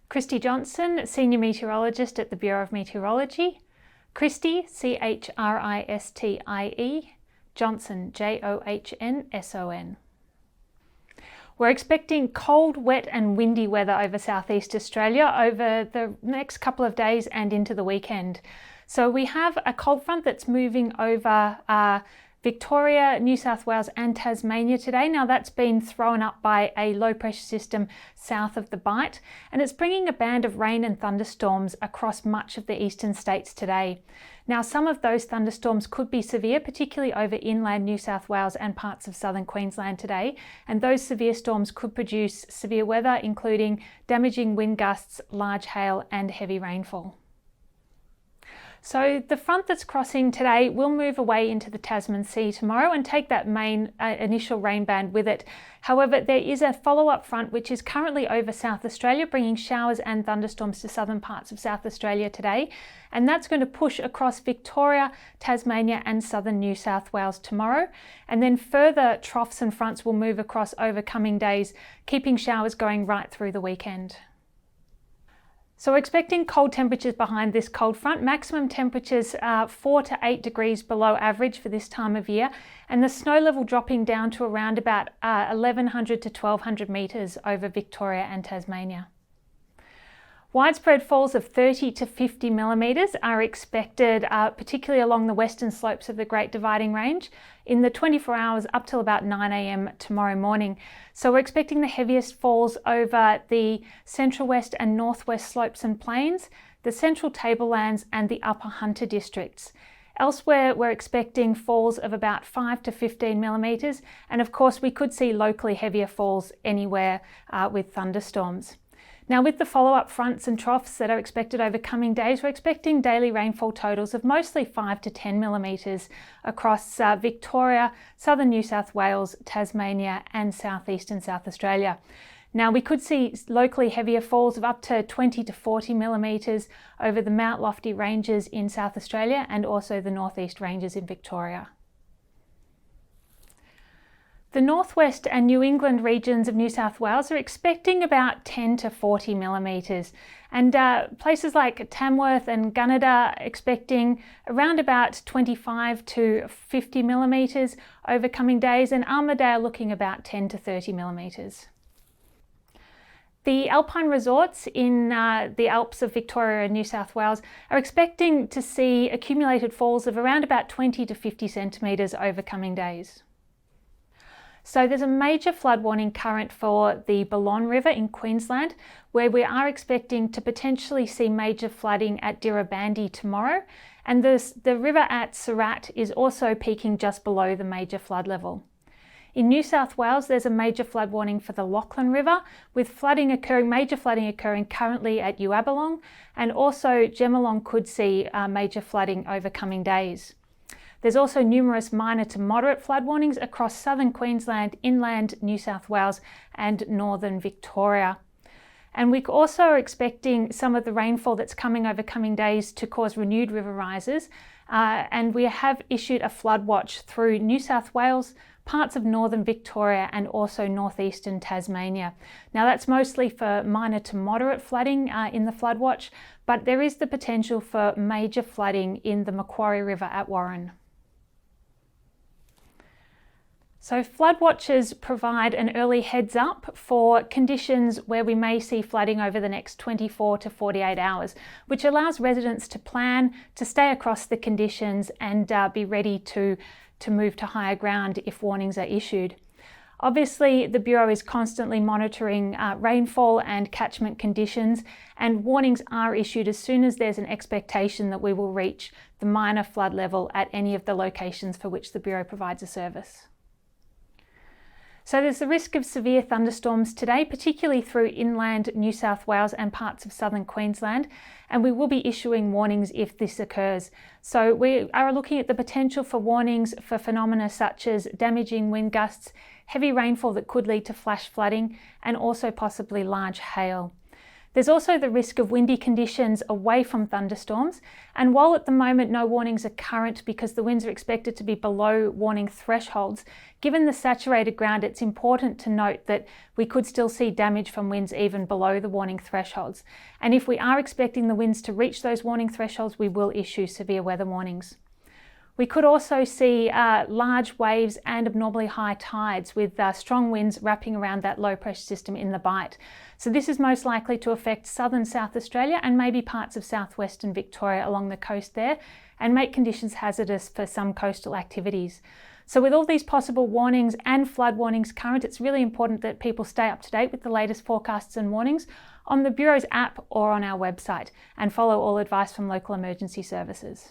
Christy Johnson, Senior Meteorologist at the Bureau of Meteorology. Christie, C-H-R-I-S-T-I-E, Johnson, J-O-H-N-S-O-N. We're expecting cold, wet and windy weather over southeast Australia over the next couple of days and into the weekend. So we have a cold front that's moving over Victoria, New South Wales and Tasmania today. Now that's been thrown up by a low pressure system south of the Bight, and it's bringing a band of rain and thunderstorms across much of the eastern states today. Now some of those thunderstorms could be severe, particularly over inland New South Wales and parts of southern Queensland today, and those severe storms could produce severe weather including damaging wind gusts, large hail and heavy rainfall. So the front that's crossing today will move away into the Tasman Sea tomorrow and take that main initial rain band with it. However, there is a follow-up front which is currently over South Australia, bringing showers and thunderstorms to southern parts of South Australia today. And that's going to push across Victoria, Tasmania and southern New South Wales tomorrow. And then further troughs and fronts will move across over coming days, keeping showers going right through the weekend. So we're expecting cold temperatures behind this cold front. Maximum temperatures are 4 to 8 degrees below average for this time of year, and the snow level dropping down to around about 1100 to 1200 metres over Victoria and Tasmania. Widespread falls of 30 to 50 millimetres are expected, particularly along the western slopes of the Great Dividing Range in the 24 hours up till about 9 a.m. tomorrow morning. So we're expecting the heaviest falls over the central west and northwest slopes and plains, the central tablelands and the upper Hunter districts. Elsewhere, we're expecting falls of about 5 to 15 millimetres, and of course we could see locally heavier falls anywhere with thunderstorms. Now with the follow-up fronts and troughs that are expected over coming days, we're expecting daily rainfall totals of mostly 5 to 10 millimetres across Victoria, southern New South Wales, Tasmania and southeastern South Australia. Now we could see locally heavier falls of up to 20 to 40 millimetres over the Mount Lofty Ranges in South Australia and also the Northeast Ranges in Victoria. The northwest and New England regions of New South Wales are expecting about 10 to 40 millimetres, and places like Tamworth and Gunnedah are expecting around about 25 to 50 millimetres over coming days, and Armidale looking about 10 to 30 millimetres. The alpine resorts in the Alps of Victoria and New South Wales are expecting to see accumulated falls of around about 20 to 50 centimetres over coming days. So there's a major flood warning current for the Balonne River in Queensland, where we are expecting to potentially see major flooding at Dirrabandi tomorrow. And the river at Surat is also peaking just below the major flood level. In New South Wales, there's a major flood warning for the Lachlan River, with major flooding occurring currently at Uabalong, and also Gemelong could see major flooding over coming days. There's also numerous minor to moderate flood warnings across southern Queensland, inland New South Wales and northern Victoria. And we also are expecting some of the rainfall that's coming over coming days to cause renewed river rises. And we have issued a flood watch through New South Wales, parts of northern Victoria and also northeastern Tasmania. Now that's mostly for minor to moderate flooding in the flood watch, but there is the potential for major flooding in the Macquarie River at Warren. So flood watches provide an early heads up for conditions where we may see flooding over the next 24 to 48 hours, which allows residents to plan, to stay across the conditions and be ready to move to higher ground if warnings are issued. Obviously, the Bureau is constantly monitoring rainfall and catchment conditions, and warnings are issued as soon as there's an expectation that we will reach the minor flood level at any of the locations for which the Bureau provides a service. So there's the risk of severe thunderstorms today, particularly through inland New South Wales and parts of southern Queensland, and we will be issuing warnings if this occurs. So we are looking at the potential for warnings for phenomena such as damaging wind gusts, heavy rainfall that could lead to flash flooding, and also possibly large hail. There's also the risk of windy conditions away from thunderstorms, and while at the moment no warnings are current because the winds are expected to be below warning thresholds, given the saturated ground, it's important to note that we could still see damage from winds even below the warning thresholds. And if we are expecting the winds to reach those warning thresholds, we will issue severe weather warnings. We could also see large waves and abnormally high tides with strong winds wrapping around that low pressure system in the Bight. So this is most likely to affect southern South Australia and maybe parts of southwestern Victoria along the coast there, and make conditions hazardous for some coastal activities. So with all these possible warnings and flood warnings current, it's really important that people stay up to date with the latest forecasts and warnings on the Bureau's app or on our website, and follow all advice from local emergency services.